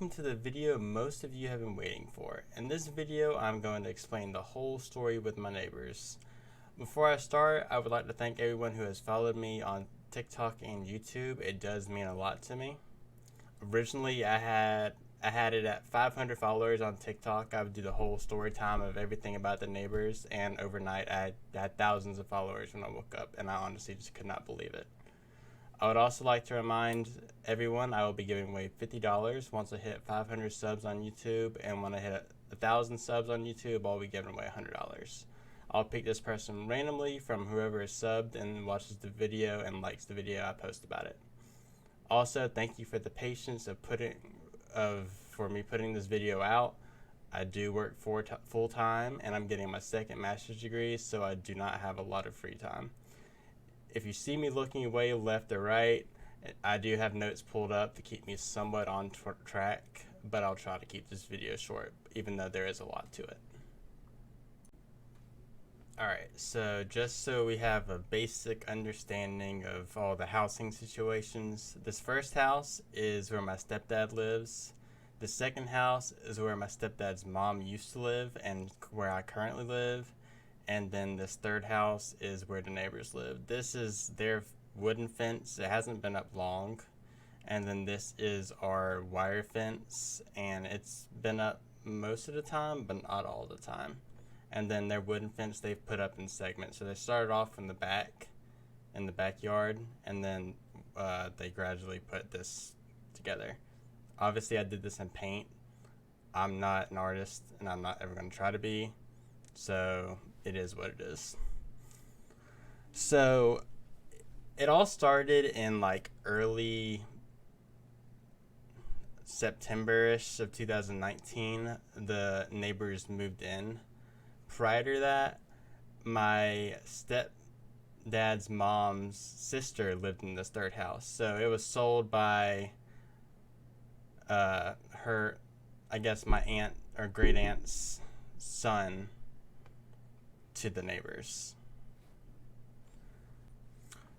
welcome to the video most of you have been waiting for. In this video, I'm going to explain the whole story with my neighbors. Before I start, I would like to thank everyone who has followed me on TikTok and YouTube. It does mean a lot to me. Originally, I had it at 500 followers on TikTok. I would do the whole story time of everything about the neighbors, and overnight I had thousands of followers when I woke up, and I honestly just could not believe it. I would also like to remind everyone I will be giving away $50 once I hit 500 subs on YouTube, and when I hit 1,000 subs on YouTube, I'll be giving away $100. I'll pick this person randomly from whoever is subbed and watches the video and likes the video I post about it. Also, thank you for the patience for me putting this video out. I do work full time, and I'm getting my second master's degree, so I do not have a lot of free time. If you see me looking away left or right, I do have notes pulled up to keep me somewhat on track, but I'll try to keep this video short, even though there is a lot to it. Alright, so just so we have a basic understanding of all the housing situations, this first house is where my stepdad lives. The second house is where my stepdad's mom used to live and where I currently live. And then this third house is where the neighbors live. This is their wooden fence. It hasn't been up long. And then this is our wire fence, and it's been up most of the time, but not all the time. And then their wooden fence they've put up in segments. So they started off in the backyard, and then they gradually put this together. Obviously, I did this in paint. I'm not an artist, and I'm not ever going to try to be. So it is what it is. So it all started in like early September-ish of 2019. The neighbors moved in. Prior to that, my stepdad's mom's sister lived in this third house. So it was sold by her, I guess my aunt or great aunt's son to the neighbors.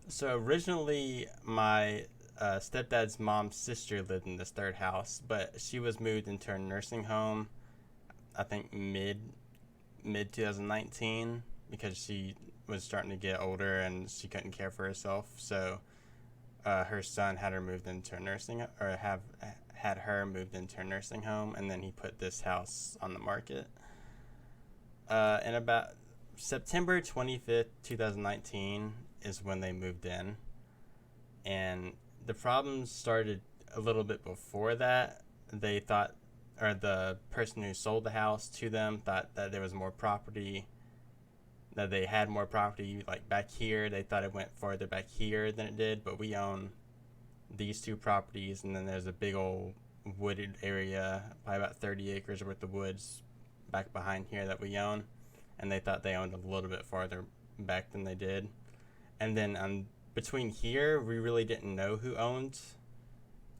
So originally my stepdad's mom's sister lived in this third house, but she was moved into a nursing home I think mid 2019 because she was starting to get older and she couldn't care for herself. So her son had her moved into a nursing had her moved into a nursing home, and then he put this house on the market. And about September 25th, 2019 is when they moved in, and the problems started a little bit before that. They thought, or the person who sold the house to them thought that there was more property, that they had more property like back here. They thought it went farther back here than it did, but we own these two properties, and then there's a big old wooded area, probably about 30 acres worth of woods back behind here that we own. And they thought they owned a little bit farther back than they did. And then between here, we really didn't know who owned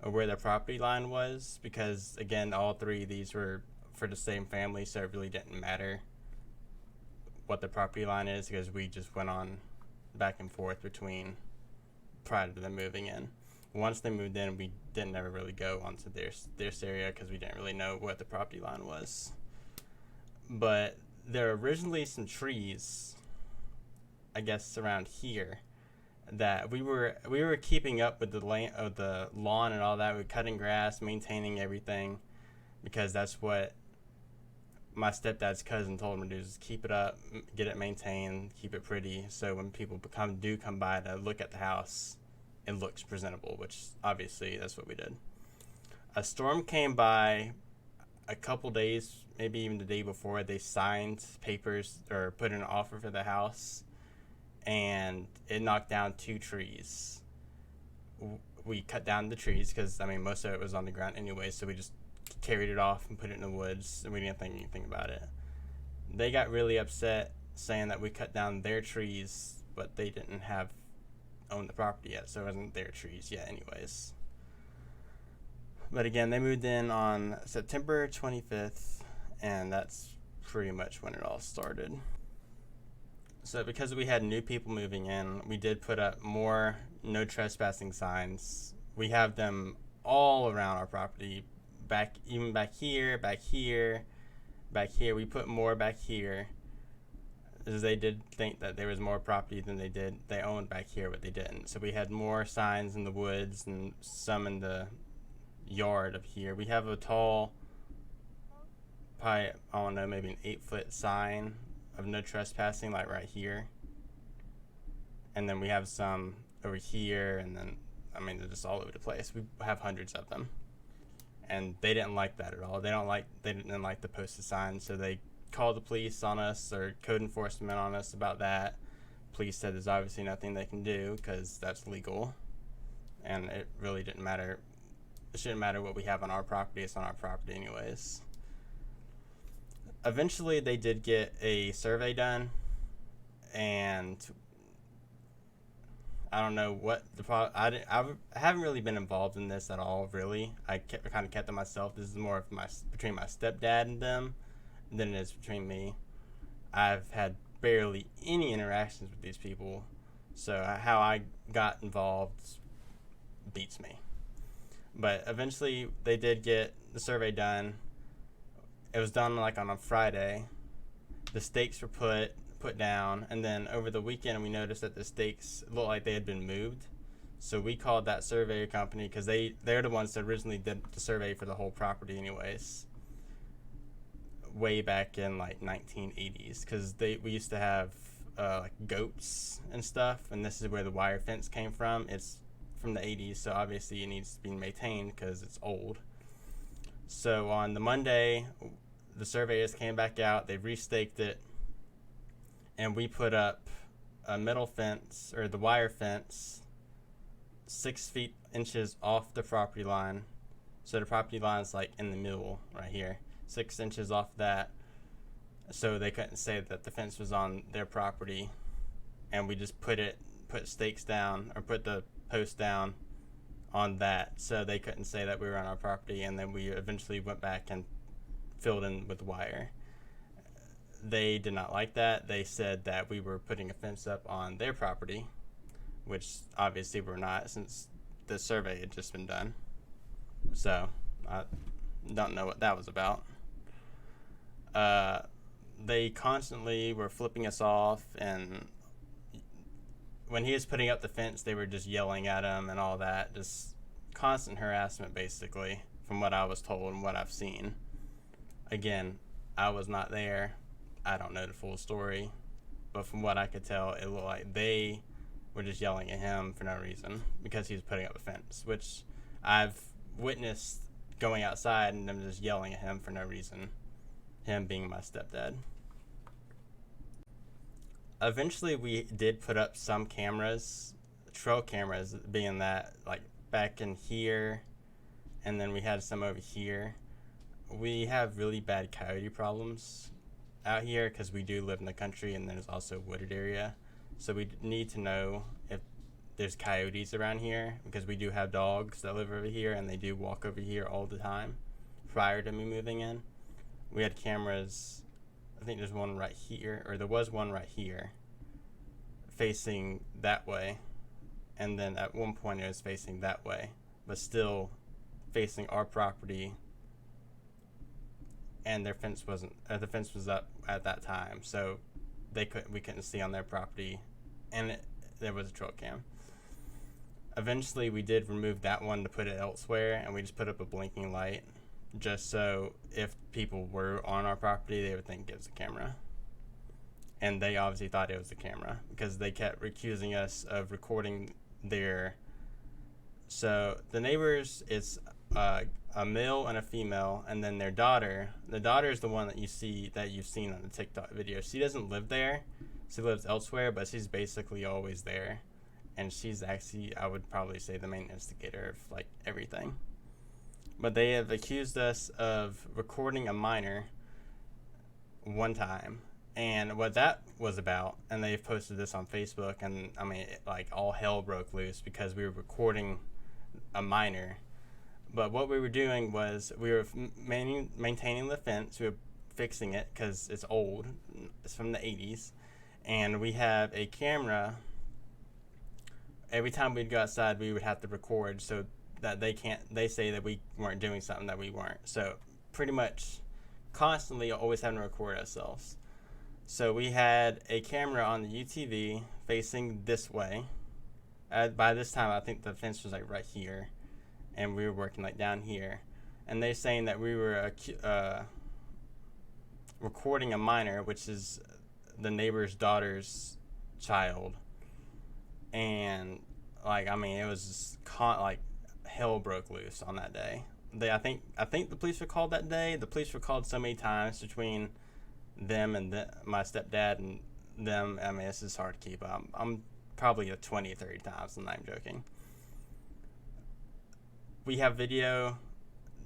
or where the property line was, because again, all three of these were for the same family, so it really didn't matter what the property line is, because we just went on back and forth between prior to them moving in. Once they moved in, we didn't ever really go onto their area because we didn't really know what the property line was. But there are originally some trees, I guess, around here that we were keeping up with the lawn and all that. We were cutting grass, maintaining everything, because that's what my stepdad's cousin told him to do, is keep it up, get it maintained, keep it pretty, so when people do come by to look at the house, it looks presentable, which obviously that's what we did. A storm came by a couple days, maybe even the day before. They signed papers or put in an offer for the house, and it knocked down 2 trees. We cut down the trees because, I mean, most of it was on the ground anyway, so we just carried it off and put it in the woods, and we didn't think anything about it. They got really upset, saying that we cut down their trees, but they didn't own the property yet, so it wasn't their trees yet anyways. But again, they moved in on September 25th, and that's pretty much when it all started. So because we had new people moving in, we did put up more no trespassing signs. We have them all around our property, back here, back here, back here. We put more back here, as they did think that there was more property than they owned back here, but they didn't. So we had more signs in the woods and some in the yard of here. We have a tall, probably, I don't know, maybe an 8-foot sign of no trespassing, like right here. And then we have some over here, and then, I mean, they're just all over the place. We have hundreds of them. And they didn't like that at all. They didn't like the posted signs, so they called the police on us, or code enforcement on us about that. Police said there's obviously nothing they can do because that's legal, and it really didn't matter. It shouldn't matter what we have on our property. It's on our property anyways. Eventually, they did get a survey done, and I don't know what the problem. I haven't really been involved in this at all, really. I kind of kept to myself. This is more of between my stepdad and them than it is between me. I've had barely any interactions with these people, so how I got involved beats me. But eventually, they did get the survey done. It was done like on a Friday. The stakes were put down, and then over the weekend we noticed that the stakes looked like they had been moved. So we called that surveyor company, because they're the ones that originally did the survey for the whole property anyways, way back in like 1980s, because we used to have like goats and stuff, and this is where the wire fence came from. It's from the 80s, so obviously it needs to be maintained because it's old. So on the Monday, the surveyors came back out, they restaked it, and we put up a metal fence, or the wire fence, 6 feet inches off the property line. So the property line is like in the middle right here, 6 inches off that, so they couldn't say that the fence was on their property. And we just put stakes down, or put the post down on that, so they couldn't say that we were on our property. And then we eventually went back and filled in with wire. They did not like that. They said that we were putting a fence up on their property, which obviously we're not, since the survey had just been done. So I don't know what that was about. They constantly were flipping us off, and when he was putting up the fence, they were just yelling at him and all that. Just constant harassment, basically, from what I was told and what I've seen. Again, I was not there. I don't know the full story, but from what I could tell, it looked like they were just yelling at him for no reason because he was putting up a fence, which I've witnessed going outside and them just yelling at him for no reason, him being my stepdad. Eventually, we did put up some cameras, trail cameras, being that like back in here, and then we had some over here. We have really bad coyote problems out here because we do live in the country, and there's also a wooded area. So we need to know if there's coyotes around here, because we do have dogs that live over here, and they do walk over here all the time prior to me moving in. We had cameras, I think there's one right here, or there was one right here facing that way, and then at one point it was facing that way, but still facing our property, and their fence wasn't, the fence was up at that time, so we couldn't see on their property, and there was a trail cam. Eventually we did remove that one to put it elsewhere, and we just put up a blinking light, just so if people were on our property, they would think it was a camera. And they obviously thought it was a camera, because they kept accusing us of recording their... So the neighbors, it's a male and a female, and then their daughter. The daughter is the one that you've seen on the TikTok video. She doesn't live there. She lives elsewhere, but she's basically always there. And she's actually, I would probably say, the main instigator of like everything. But they have accused us of recording a minor one time. And what that was about, and they've posted this on Facebook, and I mean, like all hell broke loose because we were recording a minor. But what we were doing was we were maintaining the fence. We were fixing it because it's old. It's from the 80s. And we have a camera. Every time we'd go outside, we would have to record. So that they say that we weren't doing something that we weren't. So pretty much constantly always having to record ourselves. So we had a camera on the UTV facing this way. By this time, I think the fence was like right here, and we were working like down here. And they're saying that we were recording a minor, which is the neighbor's daughter's child. And like, I mean, it was just like hell broke loose on that day. I think the police were called that day. The police were called so many times between them and my stepdad and them. I mean, it's just hard to keep up. I'm probably 20 or 30 times, and I'm joking. We have video.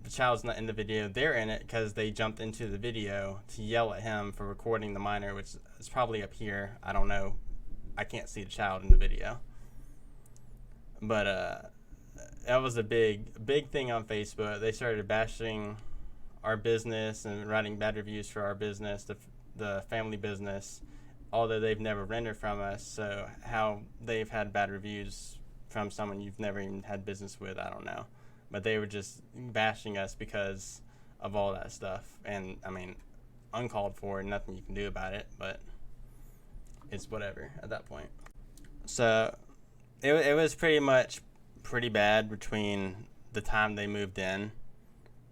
The child's not in the video. They're in it because they jumped into the video to yell at him for recording the minor, which is probably up here. I don't know. I can't see the child in the video. But that was a big thing on Facebook. They started bashing our business and writing bad reviews for our business, the family business, although they've never rented from us. So how they've had bad reviews from someone you've never even had business with, I don't know. But they were just bashing us because of all that stuff. And, I mean, uncalled for, nothing you can do about it, but it's whatever at that point. So it was pretty bad between the time they moved in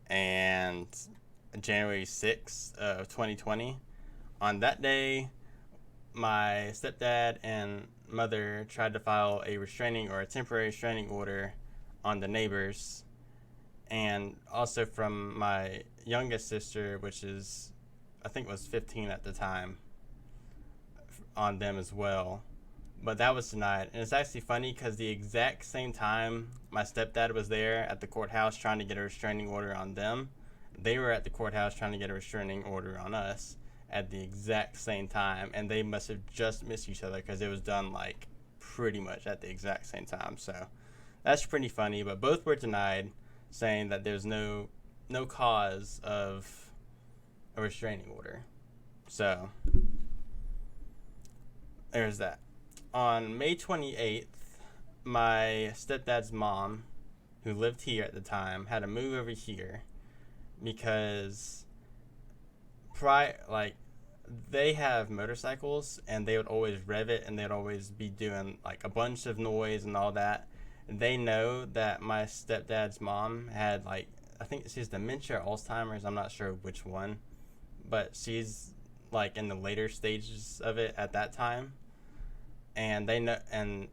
and January 6th of 2020. On that day, my stepdad and mother tried to file a restraining or a temporary restraining order on the neighbors, and also from my youngest sister, which is, I think was 15 at the time, on them as well. But that was denied. And it's actually funny because the exact same time my stepdad was there at the courthouse trying to get a restraining order on them, they were at the courthouse trying to get a restraining order on us at the exact same time. And they must have just missed each other because it was done like pretty much at the exact same time. So that's pretty funny. But both were denied, saying that there's no cause of a restraining order. So there's that. On May 28th, my stepdad's mom, who lived here at the time, had to move over here because they have motorcycles and they would always rev it and they'd always be doing like a bunch of noise and all that. They know that my stepdad's mom had I think she's dementia or Alzheimer's, I'm not sure which one, but she's like in the later stages of it at that time. And they know, and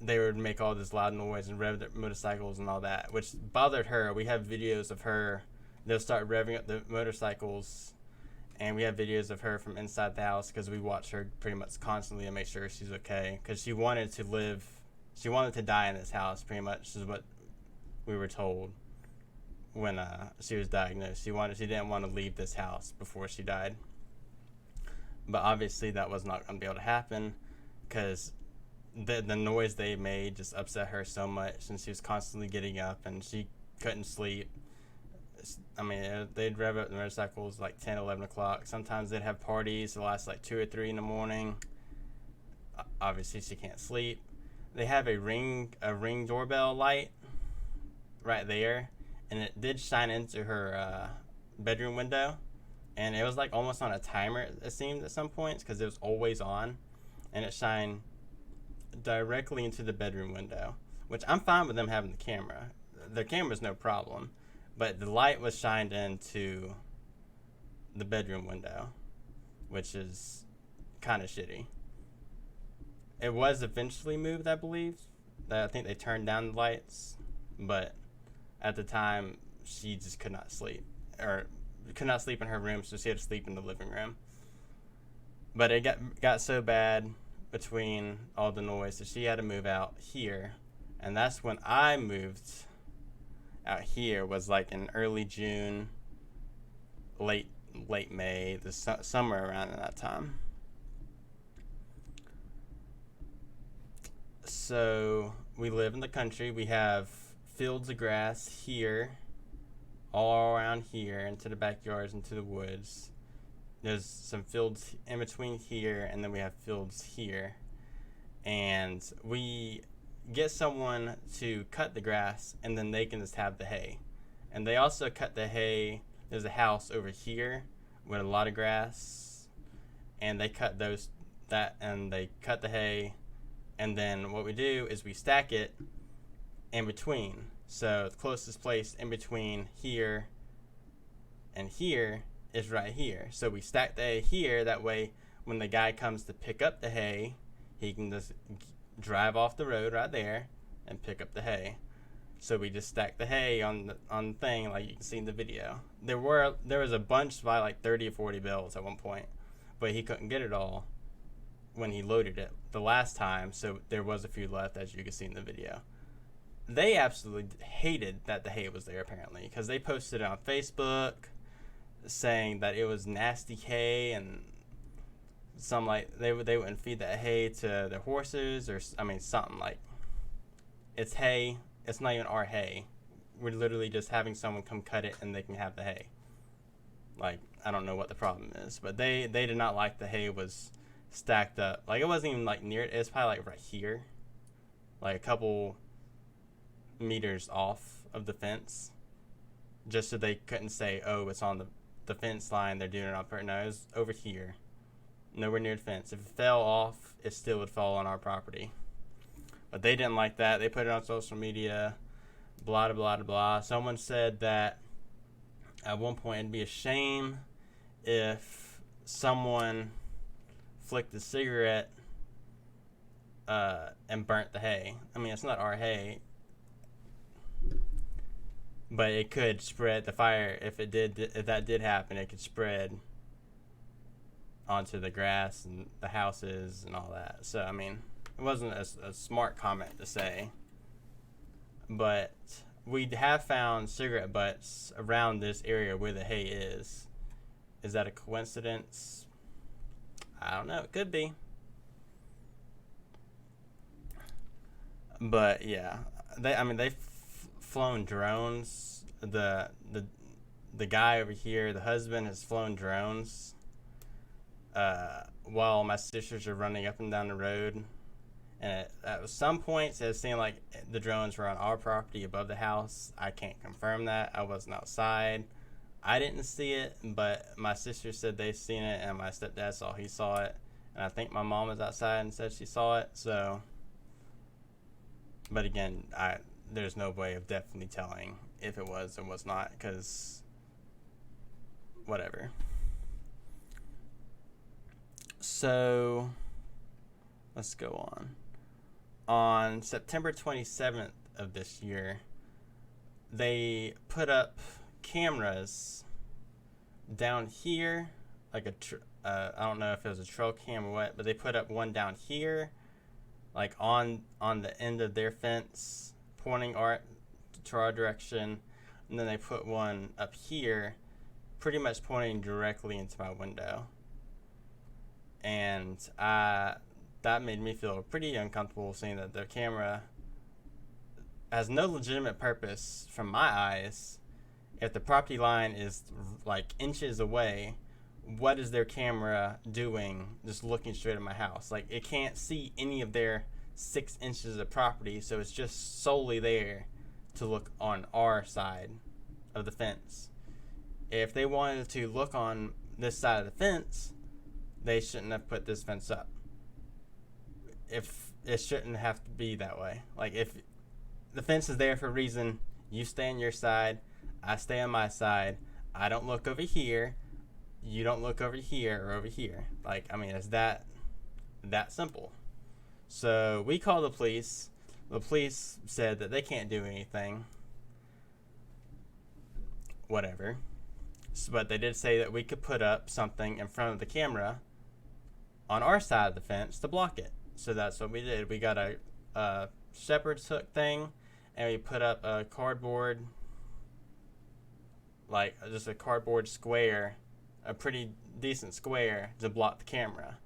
they would make all this loud noise and rev their motorcycles and all that, which bothered her. We have videos of her. They'll start revving up the motorcycles, and we have videos of her from inside the house because we watch her pretty much constantly to make sure she's okay. Because she wanted to die in this house, pretty much is what we were told when she was diagnosed. She didn't want to leave this house before she died. But obviously that was not going to be able to happen, because the noise they made just upset her so much, and she was constantly getting up and she couldn't sleep. I mean, they'd rev up the motorcycles like 10, 11 o'clock. Sometimes they'd have parties that last like 2 or 3 in the morning. Obviously she can't sleep. They have a ring doorbell light right there, and it did shine into her bedroom window, and it was like almost on a timer, it seemed, at some points, because it was always on. And it shined directly into the bedroom window, which I'm fine with them having the camera. The camera's no problem, but the light was shined into the bedroom window, which is kind of shitty. It was eventually moved, I believe. I think they turned down the lights, but at the time, she just could not sleep, or could not sleep in her room, so she had to sleep in the living room. But it got so bad between all the noise that she had to move out here, and that's when I moved out here. Was like in early June, late May, somewhere around that time. So we live in the country. We have fields of grass here, all around here, into the backyards, into the woods. There's some fields in between here, and then we have fields here. And we get someone to cut the grass, and then they can just have the hay. And they also cut the hay. There's a house over here with a lot of grass, and they cut and they cut the hay. And then what we do is we stack it in between. So the closest place in between here and here is right here. So we stack the hay here. That way, when the guy comes to pick up the hay, he can just drive off the road right there and pick up the hay. So we just stacked the hay on the thing, like you can see in the video. There was a bunch by like 30 or 40 bales at one point, but he couldn't get it all when he loaded it the last time, so there was a few left, as you can see in the video. They absolutely hated that the hay was there, apparently, because they posted it on Facebook saying that it was nasty hay, and some like they wouldn't feed that hay to their horses, or something. Like, it's hay, it's not even our hay. We're literally just having someone come cut it and they can have the hay. Like, I don't know what the problem is, but they did not like the hay was stacked up. Like, it wasn't even like near it. It's probably like right here, like a couple meters off of the fence, just so they couldn't say, oh, it's on the fence line, they're doing it on purpose. No, it was over here, nowhere near the fence. If it fell off, it still would fall on our property. But they didn't like that. They put it on social media, blah blah blah blah. Someone said that at one point it'd be a shame if someone flicked a cigarette and burnt the hay. I mean, it's not our hay, but it could spread the fire. If that did happen, it could spread onto the grass and the houses and all that. So, I mean, it wasn't a smart comment to say, but we have found cigarette butts around this area where the hay is. Is that a coincidence? I don't know. It could be. But yeah, they've flown drones. The guy over here, the husband, has flown drones while my sisters are running up and down the road. And at some points, it seemed like the drones were on our property above the house. I can't confirm that. I wasn't outside. I didn't see it, but my sister said they seen it, and my stepdad he saw it. And I think my mom was outside and said she saw it. So, but again, there's no way of definitely telling if it was or was not, because whatever. So, let's go on. On September 27th of this year, they put up cameras down here, like I don't know if it was a trail cam or what, but they put up one down here, like on the end of their fence, pointing to our direction, and then they put one up here, pretty much pointing directly into my window. And that made me feel pretty uncomfortable, seeing that their camera has no legitimate purpose from my eyes. If the property line is like inches away, what is their camera doing just looking straight at my house? Like, it can't see any of their 6 inches of property, so it's just solely there to look on our side of the fence. If they wanted to look on this side of the fence, they shouldn't have put this fence up. If it shouldn't have to be that way. Like, if the fence is there for a reason, you stay on your side, I stay on my side. I don't look over here, you don't look over here or over here. Like, I mean, it's that simple. So we called the police. The police said that they can't do anything. Whatever. But they did say that we could put up something in front of the camera on our side of the fence to block it. So that's what we did. We got a shepherd's hook thing, and we put up a cardboard, like just a cardboard square, a pretty decent square, to block the camera.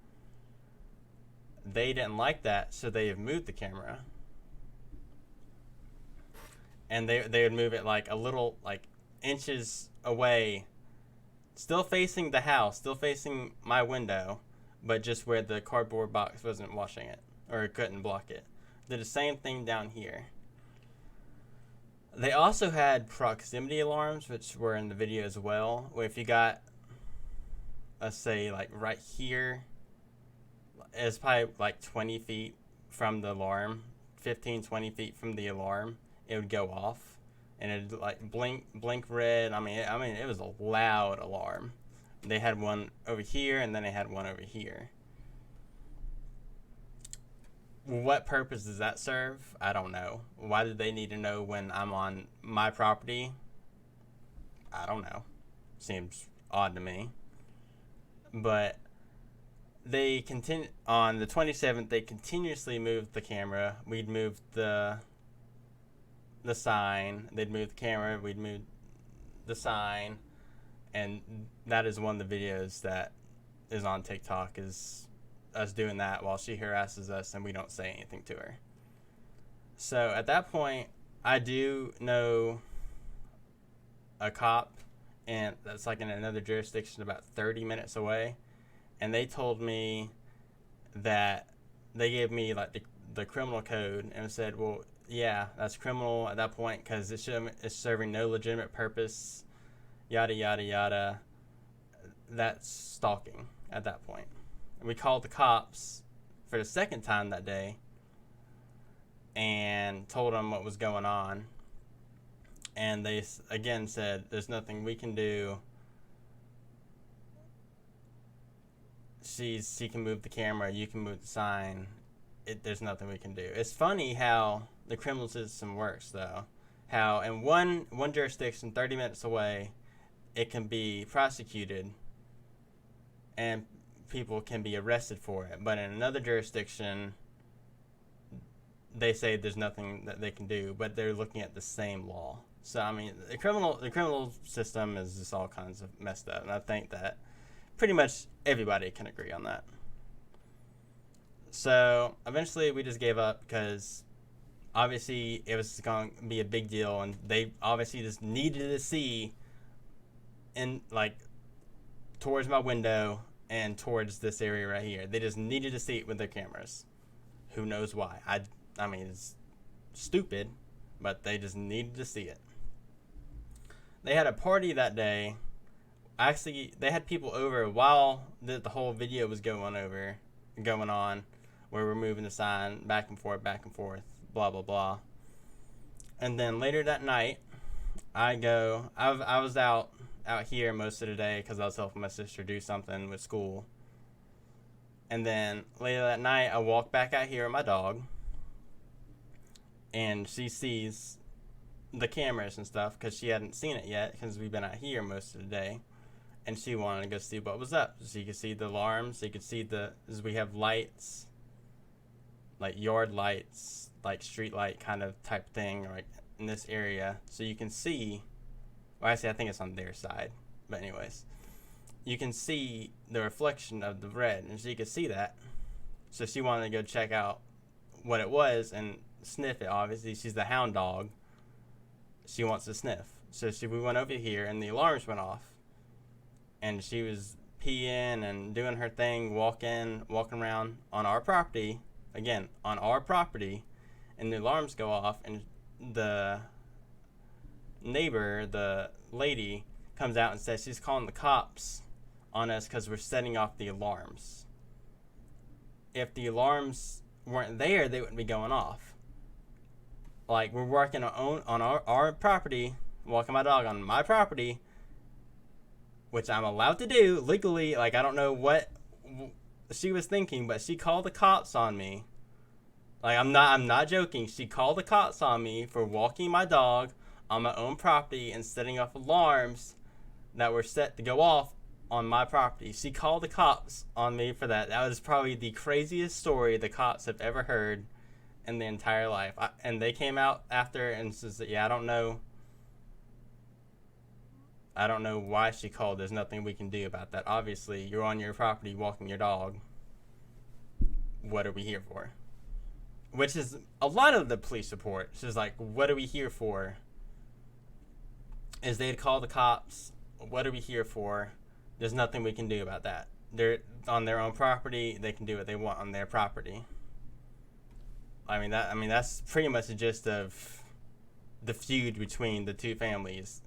They didn't like that, so they have moved the camera. And they would move it like a little, like inches away, still facing the house, still facing my window, but just where the cardboard box wasn't watching it, or it couldn't block it. Did the same thing down here. They also had proximity alarms, which were in the video as well, where if you got, let's say, like right here, it's probably like 20 feet from the alarm, 15, 20 feet from the alarm, it would go off, and it'd like blink red. I mean, it was a loud alarm. They had one over here, and then they had one over here. What purpose does that serve? I don't know. Why do they need to know when I'm on my property? I don't know. Seems odd to me. But they continue on the 27th. They continuously moved the camera. We'd move the sign. They'd move the camera. We'd move the sign, and that is one of the videos that is on TikTok. Is us doing that while she harasses us and we don't say anything to her. So at that point, I do know a cop, and that's like in another jurisdiction about 30 minutes away, and they told me that they gave me like the criminal code and said, well, yeah, that's criminal at that point because it's serving no legitimate purpose, yada yada yada. That's stalking at that point. We called the cops for the second time that day and told them what was going on. And they again said, there's nothing we can do. She can move the camera, you can move the sign. There's nothing we can do. It's funny how the criminal system works, though. How in one jurisdiction, 30 minutes away, it can be prosecuted and people can be arrested for it, but in another jurisdiction they say there's nothing that they can do, but they're looking at the same law. So I mean, the criminal system is just all kinds of messed up, and I think that pretty much everybody can agree on that. So eventually we just gave up because obviously it was going to be a big deal, and they obviously just needed to see in like towards my window and towards this area right here. They just needed to see it with their cameras. Who knows why? I mean, it's stupid, but they just needed to see it. They had a party that day. Actually, they had people over while the whole video was going on, where we're moving the sign back and forth, blah, blah, blah. And then later that night, I was out here most of the day because I was helping my sister do something with school. And then later that night, I walk back out here with my dog, and she sees the cameras and stuff because she hadn't seen it yet because we've been out here most of the day, and she wanted to go see what was up. So you could see the alarms, you could see we have lights, like yard lights, like street light kind of type thing, like in this area, so you can see. Well, actually, I think it's on their side. But anyways, you can see the reflection of the red, and she could see that. So she wanted to go check out what it was and sniff it. Obviously, she's the hound dog. She wants to sniff. So we went over here, and the alarms went off. And she was peeing and doing her thing, walking around on our property. Again, on our property. And the alarms go off, and the neighbor, the lady, comes out and says she's calling the cops on us because we're setting off the alarms. If the alarms weren't there, they wouldn't be going off. Like, we're working on our property, walking my dog on my property, which I'm allowed to do legally. Like, I don't know what she was thinking, but she called the cops on me. Like, I'm not joking. She called the cops on me for walking my dog on my own property and setting off alarms that were set to go off on my property. She called the cops on me for that. That was probably the craziest story the cops have ever heard in the entire life. And they came out after and says, yeah, I don't know why she called. There's nothing we can do about that. Obviously, you're on your property walking your dog. What are we here for? Which is a lot of the police report. She's like, what are we here for? Is they'd call the cops. What are we here for? There's nothing we can do about that. They're on their own property. They can do what they want on their property. That's pretty much the gist of the feud between the two families.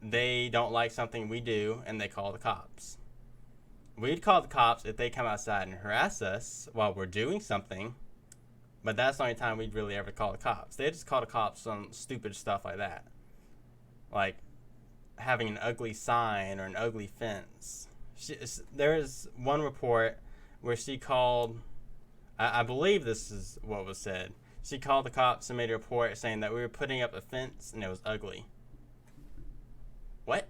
They don't like something we do, and they call the cops. We'd call the cops if they come outside and harass us while we're doing something, but that's the only time we'd really ever call the cops. They just call the cops on stupid stuff like that, like having an ugly sign or an ugly fence. There's one report where she called, I believe this is what was said. She called the cops and made a report saying that we were putting up a fence and it was ugly. What?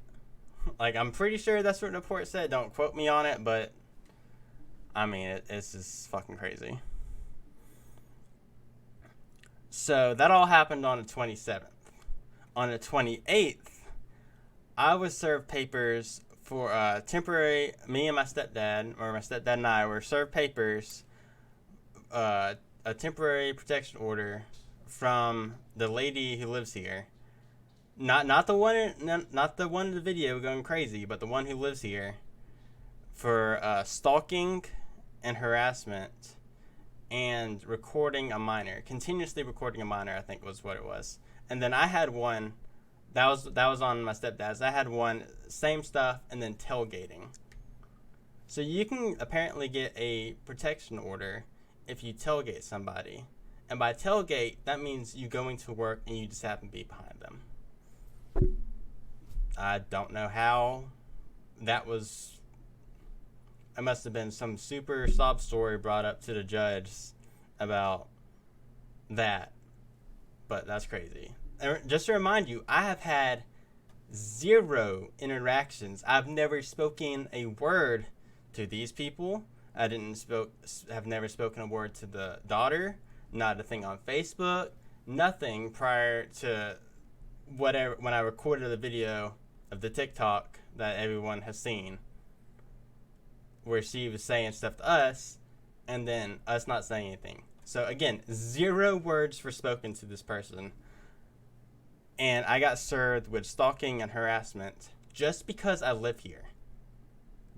Like, I'm pretty sure that's what the report said. Don't quote me on it, but I mean, it's just fucking crazy. So that all happened on the 27th. On the 28th, I was served papers for temporary. Me and my stepdad and I were served papers, a temporary protection order from the lady who lives here. Not the one in the video going crazy, but the one who lives here, for stalking and harassment and recording a minor, continuously recording a minor, I think was what it was. And then I had one that was on my stepdad's. I had one, same stuff, and then tailgating. So you can apparently get a protection order if you tailgate somebody. And by tailgate, that means you going to work and you just happen to be behind them. I don't know how that was. It must have been some super sob story brought up to the judge about that. But that's crazy. And just to remind you, I have had 0 interactions. I've never spoken a word to these people. Have never spoken a word to the daughter. Not a thing on Facebook. Nothing prior to whatever, when I recorded the video of the TikTok that everyone has seen, where she was saying stuff to us and then us not saying anything. So again, 0 words were spoken to this person, and I got served with stalking and harassment just because I live here,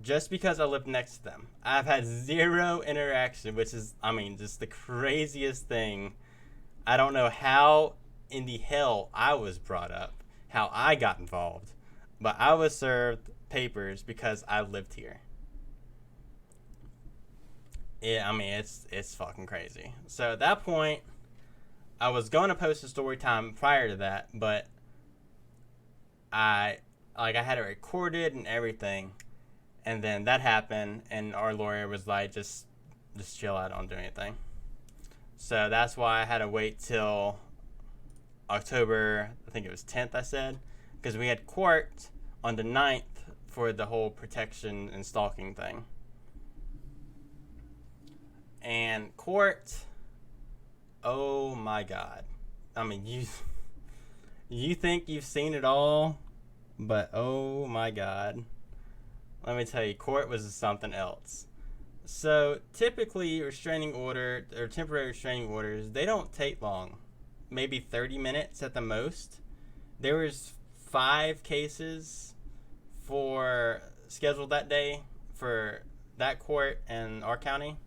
just because I live next to them. I've had 0 interaction, which is, just the craziest thing. I don't know how in the hell I was brought up, how I got involved, but I was served papers because I lived here. Yeah, it's fucking crazy. So at that point, I was going to post a story time prior to that, but I had it recorded and everything, and then that happened, and our lawyer was like, just chill out, don't do anything. So that's why I had to wait till October, I think it was 10th, I said, because we had court on the 9th for the whole protection and stalking thing. And court, oh my God. You think you've seen it all, but oh my God. Let me tell you, court was something else. So typically restraining order or temporary restraining orders, they don't take long. Maybe 30 minutes at the most. There was 5 cases for scheduled that day for that court in our county.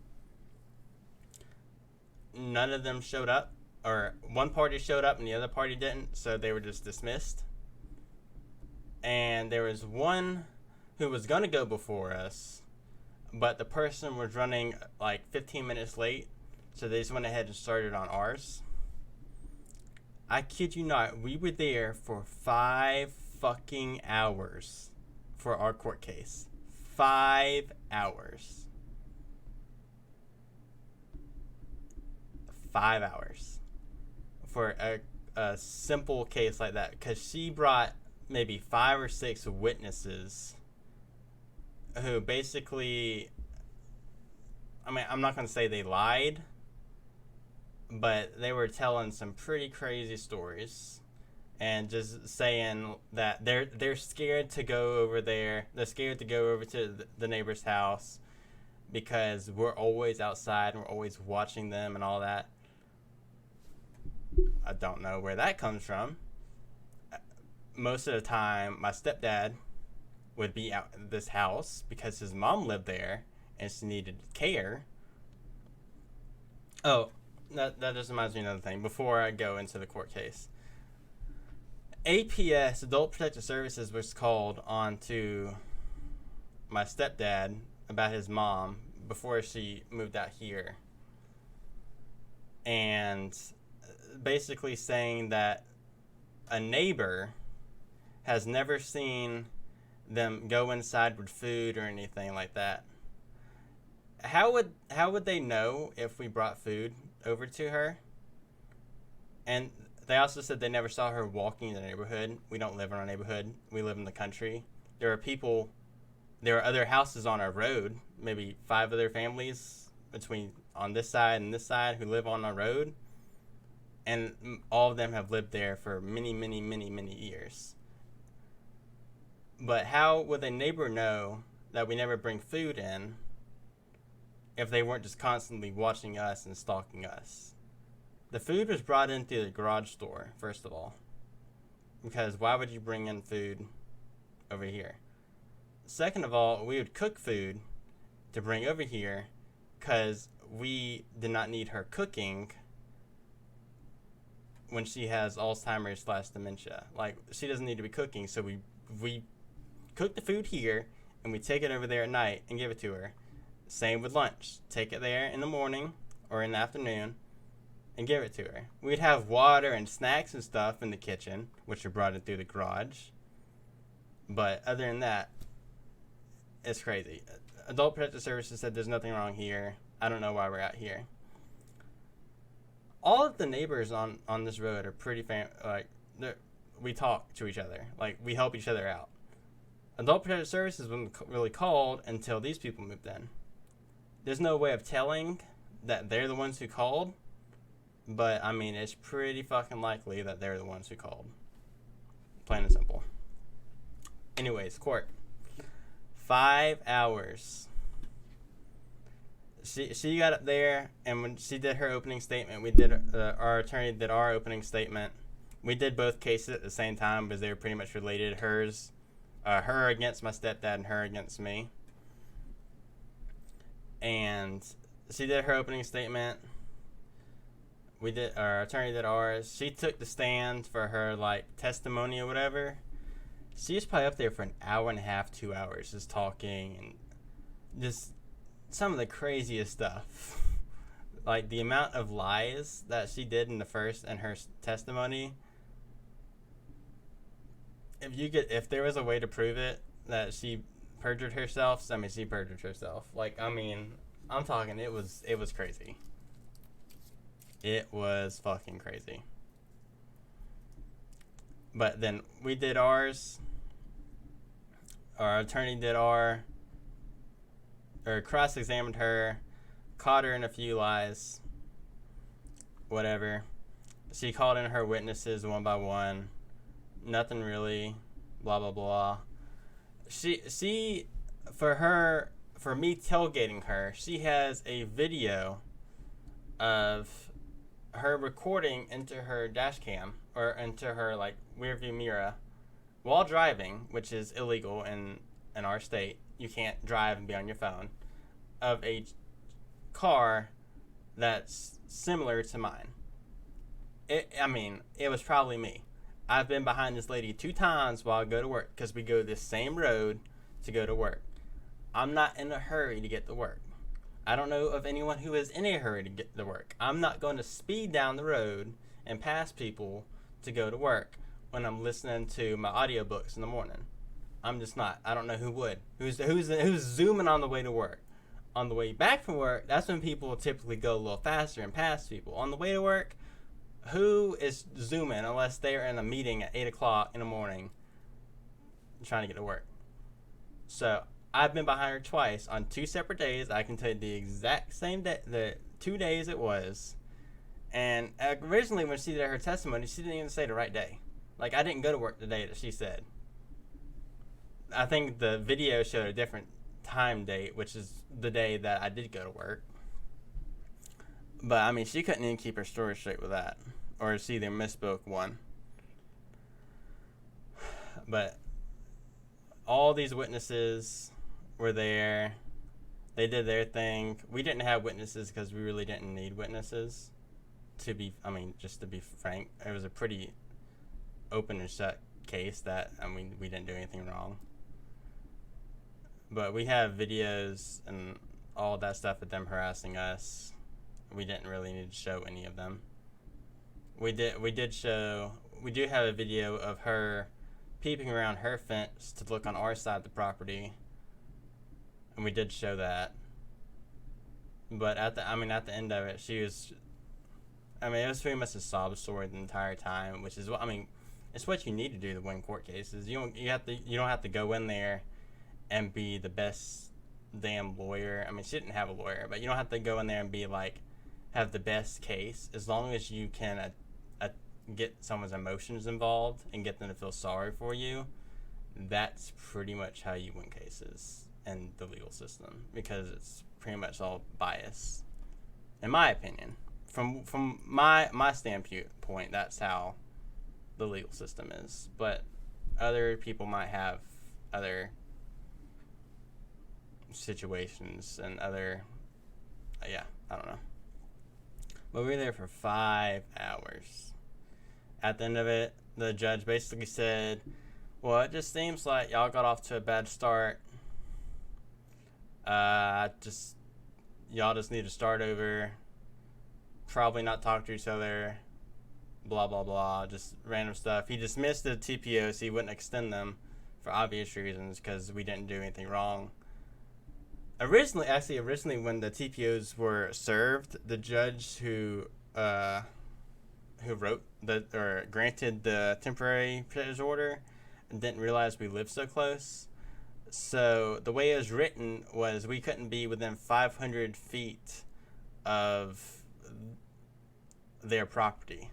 None of them showed up, or one party showed up and the other party didn't, so they were just dismissed. And there was one who was going to go before us, but the person was running like 15 minutes late, so they just went ahead and started on ours. I kid you not, we were there for 5 fucking hours for our court case. 5 hours. 5 hours for a simple case like that, because she brought maybe 5 or 6 witnesses who basically, I'm not going to say they lied, but they were telling some pretty crazy stories and just saying that they're scared to go over there. They're scared to go over to the neighbor's house because we're always outside and we're always watching them and all that. I don't know where that comes from. Most of the time, my stepdad would be out in this house because his mom lived there and she needed care. Oh, that just reminds me of another thing. Before I go into the court case, APS, Adult Protective Services, was called on to my stepdad about his mom before she moved out here, and basically saying that a neighbor has never seen them go inside with food or anything like that. How would they know if we brought food over to her? And they also said they never saw her walking in the neighborhood. We don't live in our neighborhood. We live in the country. There are other houses on our road, maybe 5 other families between on this side and this side who live on our road. And all of them have lived there for many, many, many, many years. But how would a neighbor know that we never bring food in if they weren't just constantly watching us and stalking us? The food was brought in through the garage door, first of all. Because why would you bring in food over here? Second of all, we would cook food to bring over here because we did not need her cooking when she has Alzheimer's / dementia. Like, she doesn't need to be cooking, so we cook the food here and we take it over there at night and give it to her. Same with lunch. Take it there in the morning or in the afternoon and give it to her. We'd have water and snacks and stuff in the kitchen, which are brought in through the garage. But other than that, it's crazy. Adult Protective Services said there's nothing wrong here. I don't know why we're out here. All of the neighbors on this road are pretty we talk to each other. Like, we help each other out. Adult Protective Services wasn't really called until these people moved in. There's no way of telling that they're the ones who called, but I mean, it's pretty fucking likely that they're the ones who called. Plain and simple. Anyways, court. 5 hours. She got up there, and when she did her opening statement, our attorney did our opening statement. We did both cases at the same time because they were pretty much related. Her against my stepdad and her against me. And she did her opening statement. Our attorney did ours. She took the stand for her testimony or whatever. She was probably up there for an hour and a half, 2 hours, just talking and just some of the craziest stuff. Like, the amount of lies that she did in her testimony. If there was a way to prove it that she perjured herself, she perjured herself. I'm talking, it was crazy. It was fucking crazy. But then we did ours. Our attorney did cross-examined her, caught her in a few lies, whatever. She called in her witnesses one by one. Nothing really, blah, blah, blah. For me tailgating her, she has a video of her recording into her dash cam or into her rear view mirror while driving, which is illegal in our state. You can't drive and be on your phone, of a car that's similar to mine. It was probably me. I've been behind this lady 2 times while I go to work because we go this same road to go to work. I'm not in a hurry to get to work. I don't know of anyone who is in a hurry to get to work. I'm not going to speed down the road and pass people to go to work when I'm listening to my audiobooks in the morning. I'm just not. I don't know who would. Who's zooming on the way to work. On the way back from work, that's when people will typically go a little faster and pass people. On the way to work, who is zooming unless they're in a meeting at 8 o'clock in the morning trying to get to work? So I've been behind her twice on 2 separate days. I can tell you the exact same day, the 2 days it was. And originally when she did her testimony, she didn't even say the right day. I didn't go to work the day that she said. I think the video showed a different time date, which is the day that I did go to work. But, she couldn't even keep her story straight with that. Or she either misspoke one. But all these witnesses were there. They did their thing. We didn't have witnesses because we really didn't need witnesses. just to be frank, it was a pretty open and shut case that, we didn't do anything wrong. But we have videos and all that stuff of them harassing us. We didn't really need to show any of them. We do have a video of her peeping around her fence to look on our side of the property. And we did show that. But at the end of it, it was pretty much a sob story the entire time, which is it's what you need to do to win court cases. You don't have to go in there and be the best damn lawyer. She didn't have a lawyer, but you don't have to go in there and be like, have the best case. As long as you can get someone's emotions involved and get them to feel sorry for you, that's pretty much how you win cases in the legal system, because it's pretty much all bias, in my opinion. From my standpoint, that's how the legal system is. But other people might have other situations and other, I don't know. But we were there for 5 hours. At the end of it, the judge basically said, well, it just seems like y'all got off to a bad start. Y'all just need to start over. Probably not talk to each other. Blah, blah, blah. Just random stuff. He dismissed the TPOs. So he wouldn't extend them for obvious reasons, because we didn't do anything wrong. Originally, when the TPOs were served, the judge who granted the temporary protective order didn't realize we lived so close. So the way it was written was we couldn't be within 500 feet of their property.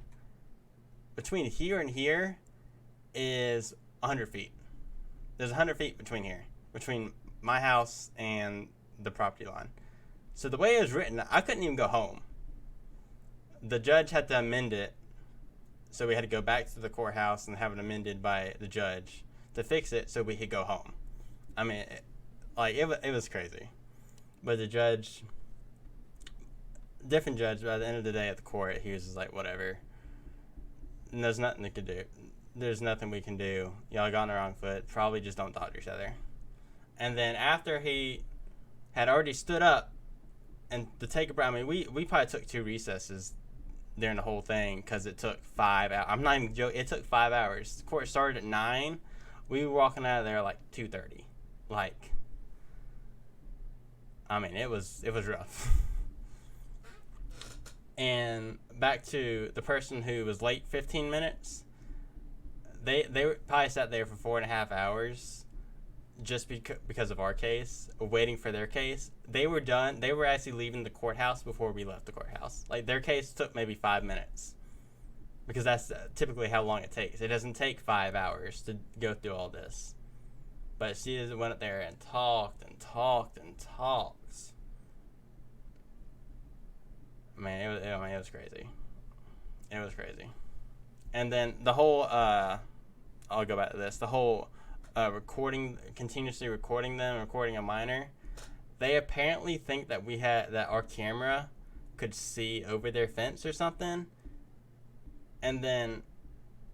Between here and here is 100 feet. There's 100 feet between my house and the property line. So the way it was written, I couldn't even go home. The judge had to amend it, so we had to go back to the courthouse and have it amended by the judge to fix it so we could go home. It was crazy. But the judge, different judge, by the end of the day at the court, he was just like, whatever. And there's nothing they could do. There's nothing we can do. Y'all got on the wrong foot. Probably just don't talk to each other. And then after he had already stood up and to take a break, we probably took 2 recesses during the whole thing, because it took 5 hours. I'm not even joking. It took 5 hours. The court started at 9. We were walking out of there like 2:30. It was rough. And back to the person who was late 15 minutes. They probably sat there for 4.5 hours just because of our case, waiting for their case. They were done. They were actually leaving the courthouse before we left the courthouse. Their case took maybe 5 minutes, because that's typically how long it takes. It doesn't take 5 hours to go through all this. But she just went up there and talked and talked and talked. It was crazy. It was crazy. And then the whole, I'll go back to this, the whole continuously recording a minor. They apparently think that that our camera could see over their fence or something. And then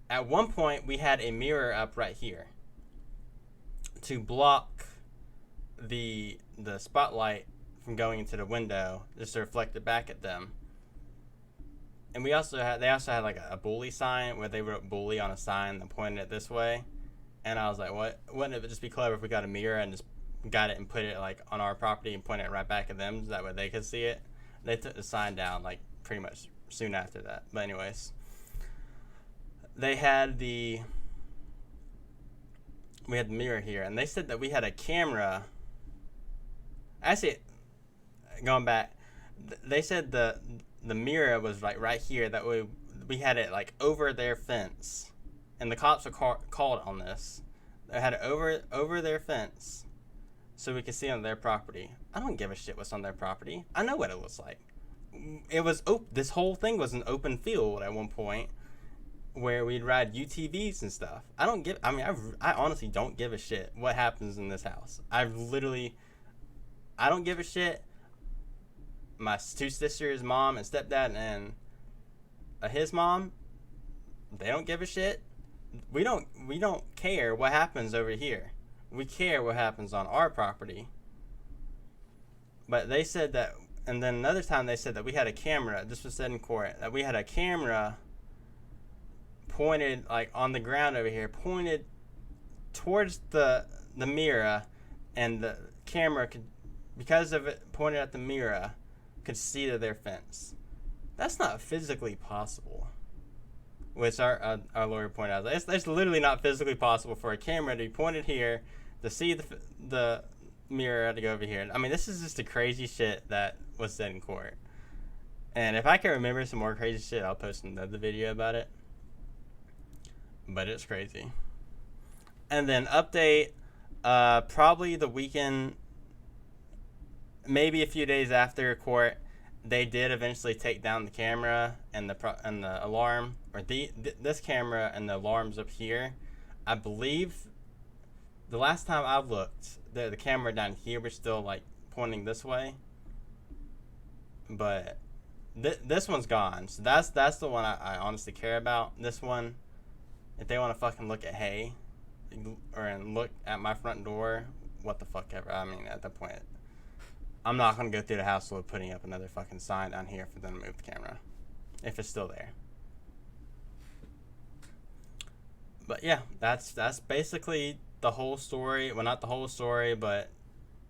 at one point we had a mirror up right here to block the spotlight from going into the window, just to reflect it back at them. And they also had like a bully sign where they wrote bully on a sign that pointed it this way. And I was like, what? Wouldn't it just be clever if we got a mirror and just got it and put it on our property and point it right back at them, so that way they could see it? They took the sign down pretty much soon after that. But anyways, we had the mirror here, and they said that we had a camera. Actually, going back, they said the mirror was right here. That we had it over their fence, and the cops were called on this. They had it over their fence, so we could see on their property. I don't give a shit what's on their property. I know what it looks like. It was this whole thing was an open field at one point, where we'd ride UTVs and stuff. I honestly don't give a shit what happens in this house. I don't give a shit. My 2 sisters, mom and stepdad, and his mom, they don't give a shit. We don't care what happens over here. We care what happens on our property. But they said that, and then another time they said that we had a camera. This was said in court, that we had a camera pointed like on the ground over here, pointed towards the mirror, and the camera could, because of it pointed at the mirror, could see to their fence. That's not physically possible. Which our lawyer pointed out. It's literally not physically possible for a camera to be pointed here, to see the mirror to go over here. I mean, this is just the crazy shit that was said in court. And if I can remember some more crazy shit, I'll post another video about it. But it's crazy. And then update, probably the weekend, maybe a few days after court, they did eventually take down the camera and the alarm, or this camera and the alarms up here. I believe the last time I looked, the camera down here was still like pointing this way, but this one's gone. So that's the one I honestly care about. This one, if they want to fucking look at hay, or look at my front door, what the fuck ever. I mean, at that point, I'm not going to go through the hassle of putting up another fucking sign down here for them to move the camera, if it's still there. But yeah, that's basically the whole story. Well, not the whole story, but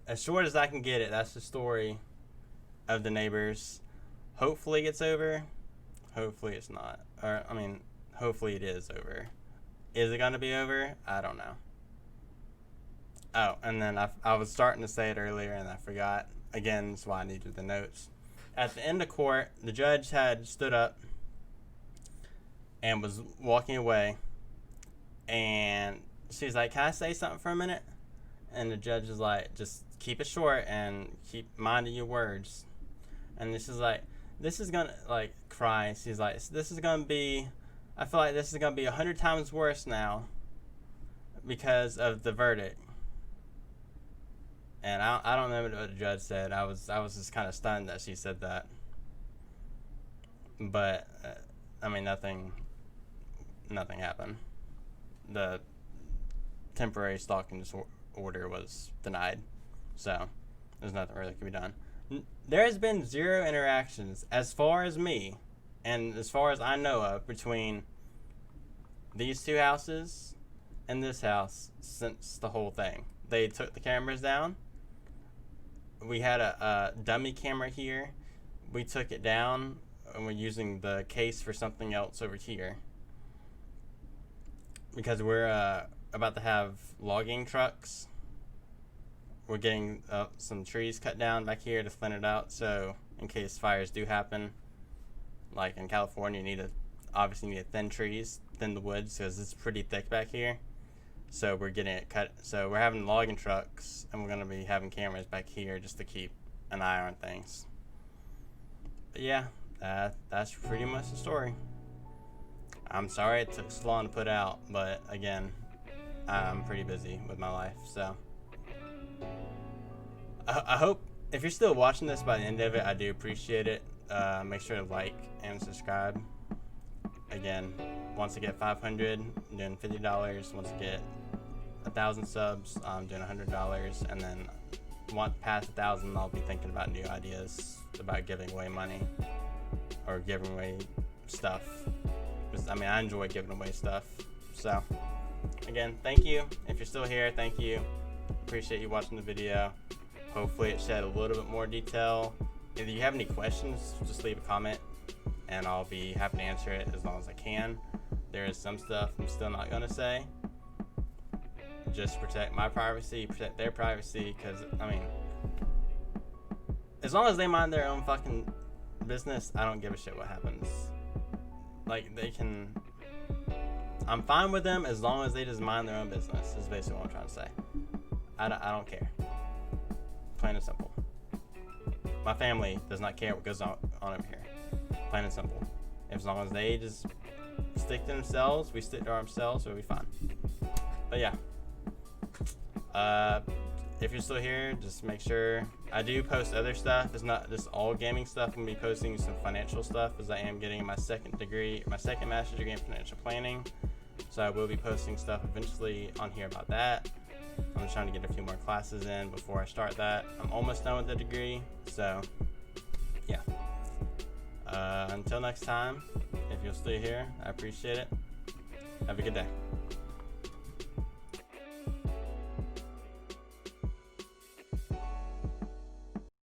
as short as I can get it, that's the story of the neighbors. Hopefully it's over. Hopefully it's not. Or, I mean, hopefully it is over. Is it going to be over? I don't know. Oh, and then I was starting to say it earlier and I forgot. Again, that's why I needed the notes. At the end of court, the judge had stood up and was walking away. And she's like, "Can I say something for a minute?" And the judge is like, "Just keep it short and keep minding your words." And this is like, this is going to, like, cry. She's like, "This is going to be, I feel like this is going to be 100 times worse now because of the verdict." And I don't know what the judge said. I was just kind of stunned that she said that. But, I mean, nothing happened. The temporary stalking disorder was denied. So, there's nothing really can be done. There has been 0 interactions, as far as me, and as far as I know of, between these 2 houses and this house since the whole thing. They took the cameras down. We had a dummy camera here. We took it down, and we're using the case for something else over here. Because we're about to have logging trucks. We're getting some trees cut down back here to thin it out, so in case fires do happen, like in California, you obviously need to thin trees, thin the woods, because it's pretty thick back here. So we're getting it cut. So we're having logging trucks, and we're going to be having cameras back here just to keep an eye on things. But yeah, that's pretty much the story. I'm sorry it took so long to put out, but again, I'm pretty busy with my life, so I hope if you're still watching this by the end of it, I do appreciate it. Make sure to like and subscribe. Again, once I get 500, I'm doing $50. Once I get 1,000 subs, I'm doing $100, and then past 1,000, I'll be thinking about new ideas about giving away money or giving away stuff. I mean, I enjoy giving away stuff. So, again, thank you. If you're still here, thank you. Appreciate you watching the video. Hopefully it shed a little bit more detail. If you have any questions, just leave a comment, and I'll be happy to answer it as long as I can. There is some stuff I'm still not going to say. Just protect my privacy, protect their privacy, because, I mean, as long as they mind their own fucking business, I don't give a shit what happens. Like, they can, I'm fine with them as long as they just mind their own business, is basically what I'm trying to say. I don't care. Plain and simple. My family does not care what goes on over here. Plain and simple. As long as they just stick to themselves, we stick to ourselves, we'll be fine. But yeah. if you're still here, just make sure I do post other stuff. It's not just all gaming stuff. I'm gonna be posting some financial stuff as I am getting my second master's degree in financial planning. So I will be posting stuff eventually on here about that. I'm just trying to get a few more classes in before I start that. I'm almost done with the degree, so yeah. Until next time, if you're still here, I appreciate it. Have a good day.